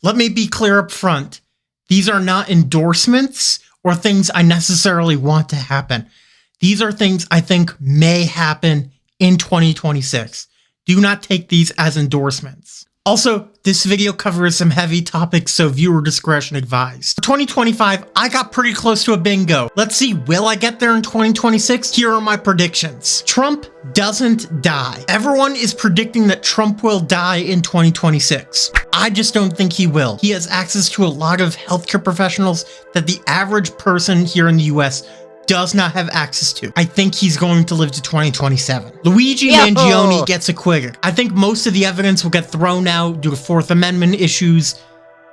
Let me be clear up front. These are not endorsements or things I necessarily want to happen. These are things I think may happen in 2026. Do not take these as endorsements. Also, this video covers some heavy topics, so viewer discretion advised. For 2025, I got pretty close to a bingo. Let's see, will I get there in 2026? Here are my predictions. Trump doesn't die. Everyone is predicting that Trump will die in 2026. I just don't think he will. He has access to a lot of healthcare professionals that the average person here in the US does not have access to. I think he's going to live to 2027. Luigi Mangione gets acquitted. I think most of the evidence will get thrown out due to Fourth Amendment issues,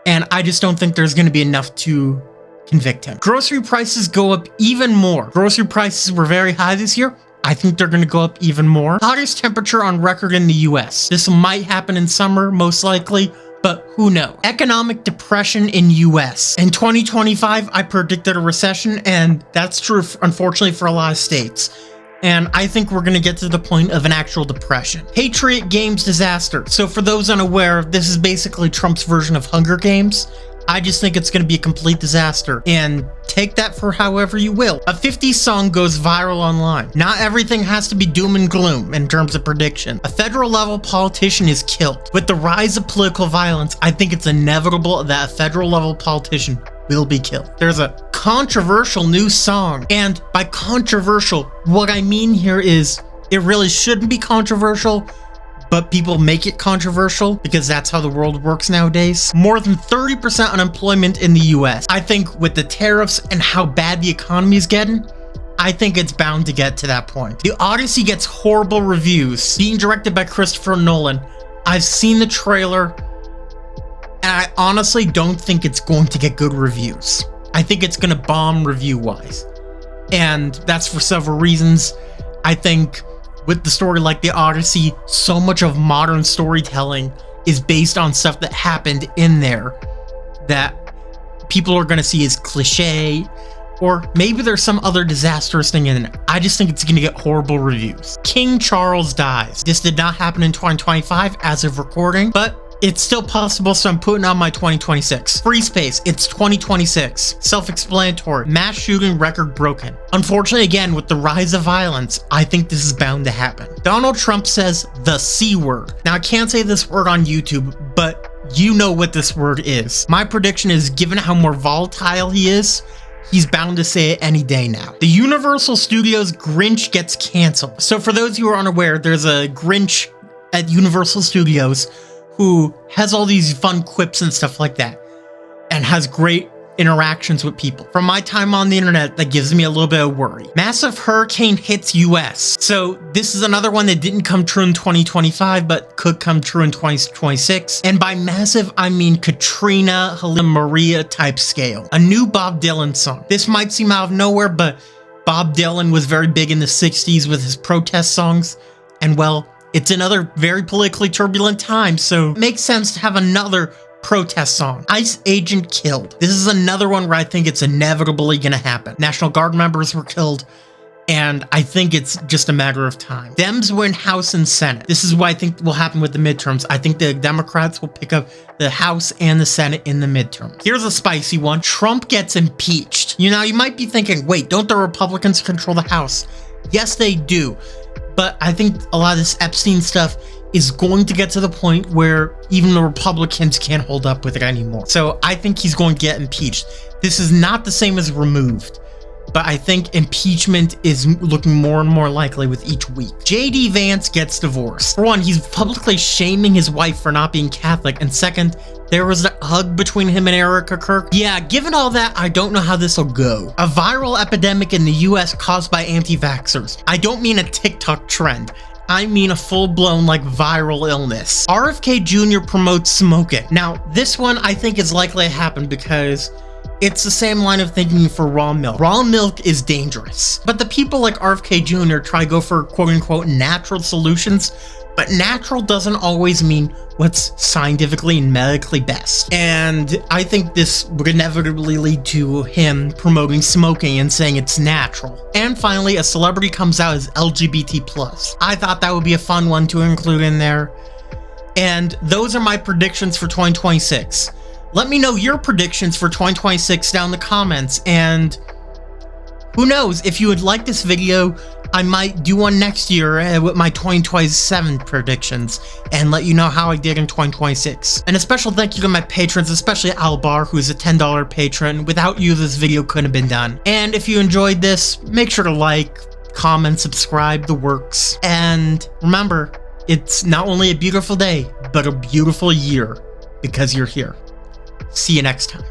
and I just don't think there's going to be enough to convict him. Grocery prices go up even more. Grocery prices were very high this year. I think they're going to go up even more. Hottest temperature on record in the US. This might happen in summer, most likely, but who knows? Economic depression in US. In 2025, I predicted a recession, and that's true, unfortunately, for a lot of states. And I think we're going to get to the point of an actual depression. Patriot Games disaster. So for those unaware, this is basically Trump's version of Hunger Games. I just think it's going to be a complete disaster, and take that for however you will. A 50s song goes viral online. Not everything has to be doom and gloom in terms of prediction. A federal level politician is killed. With the rise of political violence, I think it's inevitable that a federal level politician will be killed. There's a controversial new song, and by controversial, what I mean here is it really shouldn't be controversial, but people make it controversial because that's how the world works nowadays. More than 30% unemployment in the US. I think with the tariffs and how bad the economy is getting, I think it's bound to get to that point. The Odyssey gets horrible reviews. Being directed by Christopher Nolan, I've seen the trailer, and I honestly don't think it's going to get good reviews. I think it's going to bomb review-wise. And that's for several reasons. I think with the story like the Odyssey, so much of modern storytelling is based on stuff that happened in there that people are going to see as cliche, or maybe there's some other disastrous thing in it. I just think it's going to get horrible reviews. King Charles dies. This did not happen in 2025 as of recording, but it's still possible, so I'm putting on my 2026. Free space, it's 2026. Self-explanatory. Mass shooting record broken. Unfortunately, again, with the rise of violence, I think this is bound to happen. Donald Trump says the C word. Now, I can't say this word on YouTube, but you know what this word is. My prediction is, given how more volatile he is, he's bound to say it any day now. The Universal Studios Grinch gets canceled. So for those who are unaware, there's a Grinch at Universal Studios who has all these fun quips and stuff like that, and has great interactions with people. From my time on the internet, that gives me a little bit of worry. Massive hurricane hits US. So this is another one that didn't come true in 2025, but could come true in 2026. And by massive, I mean Katrina, Helene, Maria type scale. A new Bob Dylan song. This might seem out of nowhere, but Bob Dylan was very big in the 60s with his protest songs, and well, it's another very politically turbulent time, so it makes sense to have another protest song. ICE agent killed. This is another one where I think it's inevitably gonna happen. National Guard members were killed, and I think it's just a matter of time. Dems win House and Senate. This is what I think will happen with the midterms. I think the Democrats will pick up the House and the Senate in the midterms. Here's a spicy one. Trump gets impeached. You might be thinking, wait, don't the Republicans control the House? Yes, they do. But I think a lot of this Epstein stuff is going to get to the point where even the Republicans can't hold up with it anymore. So I think he's going to get impeached. This is not the same as removed, but I think impeachment is looking more and more likely with each week. JD Vance gets divorced. For one, he's publicly shaming his wife for not being Catholic, and second, there was a hug between him and Erica Kirk. Yeah, given all that, I don't know how this will go. A viral epidemic in the US caused by anti-vaxxers. I don't mean a TikTok trend. I mean a full-blown, viral illness. RFK Jr. promotes smoking. Now, this one I think is likely to happen because it's the same line of thinking for raw milk. Raw milk is dangerous. But the people like RFK Jr. try to go for quote-unquote natural solutions, but natural doesn't always mean what's scientifically and medically best. And I think this would inevitably lead to him promoting smoking and saying it's natural. And finally, a celebrity comes out as LGBT+. I thought that would be a fun one to include in there. And those are my predictions for 2026. Let me know your predictions for 2026 down in the comments, and who knows, if you would like this video, I might do one next year with my 2027 predictions and let you know how I did in 2026. And a special thank you to my patrons, especially Albar, who is a $10 patron. Without you, this video couldn't have been done. And if you enjoyed this, make sure to like, comment, subscribe, the works. And remember, it's not only a beautiful day, but a beautiful year, because you're here. See you next time.